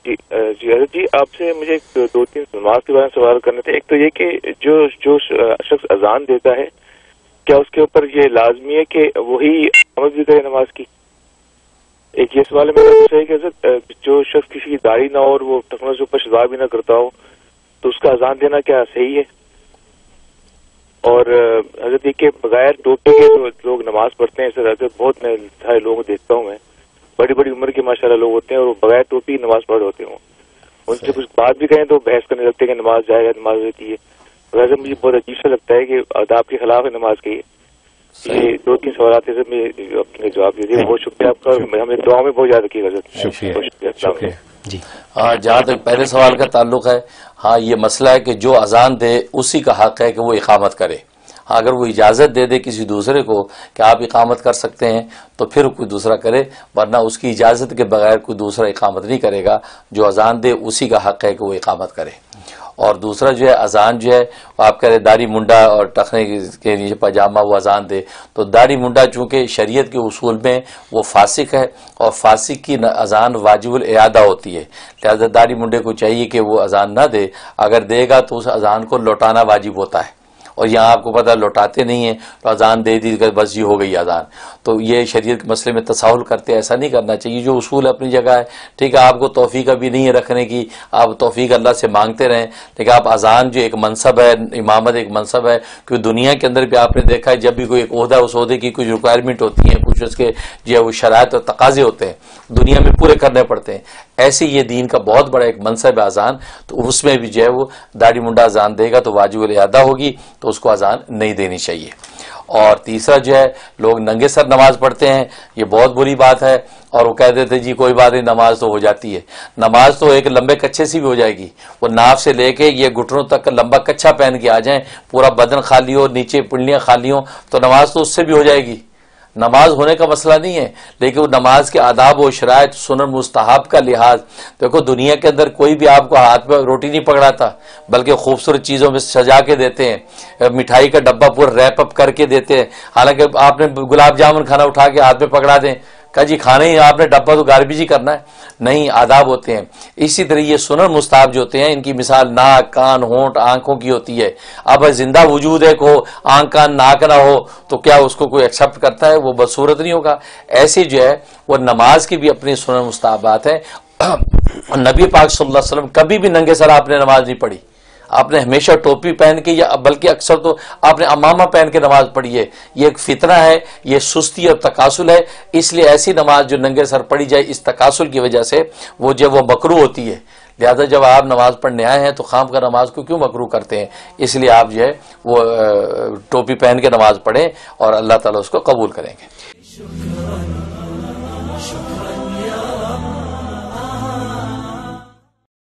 جی حضرت جی، آپ سے مجھے دو تین نماز کے بارے میں سوال کرنے تھے. ایک تو یہ کہ جو شخص اذان دیتا ہے کیا اس کے اوپر یہ لازمی ہے کہ وہی اقامت بھی کرے نماز کی؟ ایک یہ سوال ہے میرا. دوسرا ہے کہ حضرت جو شخص کسی کی داڑھی نہ ہو اور وہ ٹخنوں سے اوپر شزا بھی نہ کرتا ہو تو اس کا اذان دینا کیا صحیح ہے؟ اور حضرت یہ کہ بغیر ٹوپی کے جو لوگ نماز پڑھتے ہیں، سر بہت میں سارے لوگوں کو دیکھتا ہوں، میں بڑی بڑی عمر کے ماشاءاللہ لوگ ہوتے ہیں اور وہ بغیر ٹوپی نماز پڑھ ہوتے ہوں، ان سے کچھ بات بھی کہیں تو بحث کرنے لگتے ہیں کہ نماز جائے گا، نماز ہوتی ہے. ویسے مجھے بہت عجیب سا لگتا ہے کہ آداب کے خلاف ہے نماز کے. یہ دو تین سوالات ہیں سر، میں اپنے جواب دے دیے. بہت شکریہ آپ کا، ہمیں دعا میں بہت یاد رکھیے گا سر. شکریہ. جی جہاں تک پہلے سوال کا تعلق ہے، ہاں یہ مسئلہ ہے کہ جو اذان دے اسی کا حق ہے کہ وہ اقامت کرے. ہاں اگر وہ اجازت دے دے کسی دوسرے کو کہ آپ اقامت کر سکتے ہیں تو پھر کوئی دوسرا کرے، ورنہ اس کی اجازت کے بغیر کوئی دوسرا اقامت نہیں کرے گا. جو اذان دے اسی کا حق ہے کہ وہ اقامت کرے. اور دوسرا جو ہے اذان جو ہے آپ کہہ رہے داڑھی منڈا اور ٹخنے کے نیچے پاجامہ وہ اذان دے، تو داڑھی منڈا چونکہ شریعت کے اصول میں وہ فاسق ہے اور فاسق کی اذان واجب الاعادہ ہوتی ہے، لہذا داڑھی منڈے کو چاہیے کہ وہ اذان نہ دے. اگر دے گا تو اس اذان کو لوٹانا واجب ہوتا ہے، اور یہاں آپ کو پتہ لوٹاتے نہیں ہیں تو اذان دے دی کہ بس یہ ہو گئی اذان. تو یہ شریعت کے مسئلے میں تساہل کرتے، ایسا نہیں کرنا چاہیے. جو اصول اپنی جگہ ہے ٹھیک ہے، آپ کو توفیق ابھی نہیں ہے رکھنے کی، آپ توفیق اللہ سے مانگتے رہیں، لیکن آپ اذان جو ایک منصب ہے، امامت ایک منصب ہے، کیونکہ دنیا کے اندر بھی آپ نے دیکھا ہے جب بھی کوئی ایک عہدہ اس عہدے کی کچھ ریکوائرمنٹ ہوتی ہیں، کچھ اس کے جو ہے وہ شرائط اور تقاضے ہوتے ہیں دنیا میں پورے کرنے پڑتے ہیں. ایسے یہ دین کا بہت بڑا ایک منصب ہے اذان، تو اس میں بھی جو ہے وہ داڑھی منڈا اذان دے گا تو واجب الاعادہ ہوگی، تو اس کو اذان نہیں دینی چاہیے. اور تیسرا جو ہے لوگ ننگے سر نماز پڑھتے ہیں، یہ بہت بری بات ہے. اور وہ کہہ دیتے جی کوئی بات نہیں نماز تو ہو جاتی ہے. نماز تو ایک لمبے کچھے سے بھی ہو جائے گی. وہ ناف سے لے کے یہ گھٹنوں تک لمبا کچھا پہن کے آ جائیں، پورا بدن خالی ہو، نیچے پنڈلیاں خالی ہوں، تو نماز تو اس سے بھی ہو جائے گی. نماز ہونے کا مسئلہ نہیں ہے، لیکن وہ نماز کے آداب و شرائط سنن مستحب کا لحاظ. دیکھو دنیا کے اندر کوئی بھی آپ کو ہاتھ پہ روٹی نہیں پکڑاتا، بلکہ خوبصورت چیزوں میں سجا کے دیتے ہیں، مٹھائی کا ڈبہ پورا ریپ اپ کر کے دیتے ہیں. حالانکہ آپ نے گلاب جامن کھانا اٹھا کے ہاتھ پہ پکڑا دیں، کہا جی کھانا ہی آپ نے ڈبہ تو گاربیج ہی کرنا ہے. نہیں، آداب ہوتے ہیں. اسی طرح یہ سنن مستحب جو ہوتے ہیں ان کی مثال ناک، کان، ہونٹ، آنکھوں کی ہوتی ہے. اب زندہ وجود ہے کو آنکھ کان ناک نہ ہو تو کیا اس کو کوئی ایکسپٹ کرتا ہے؟ وہ بدصورت نہیں ہوگا. ایسی جو ہے وہ نماز کی بھی اپنی سنن مستحبات ہیں. نبی پاک صلی اللہ علیہ وسلم کبھی بھی ننگے سر آپ نے نماز نہیں پڑھی، آپ نے ہمیشہ ٹوپی پہن کے، یا بلکہ اکثر تو آپ نے امامہ پہن کے نماز پڑھی ہے. یہ ایک فتنہ ہے، یہ سستی اور تکاسل ہے. اس لیے ایسی نماز جو ننگے سر پڑھی جائے اس تکاسل کی وجہ سے وہ جو وہ مکروہ ہوتی ہے. لہذا جب آپ نماز پڑھنے آئے ہیں تو خام کا نماز کو کیوں مکروہ کرتے ہیں؟ اس لیے آپ جو ہے وہ ٹوپی پہن کے نماز پڑھیں اور اللہ تعالیٰ اس کو قبول کریں گے.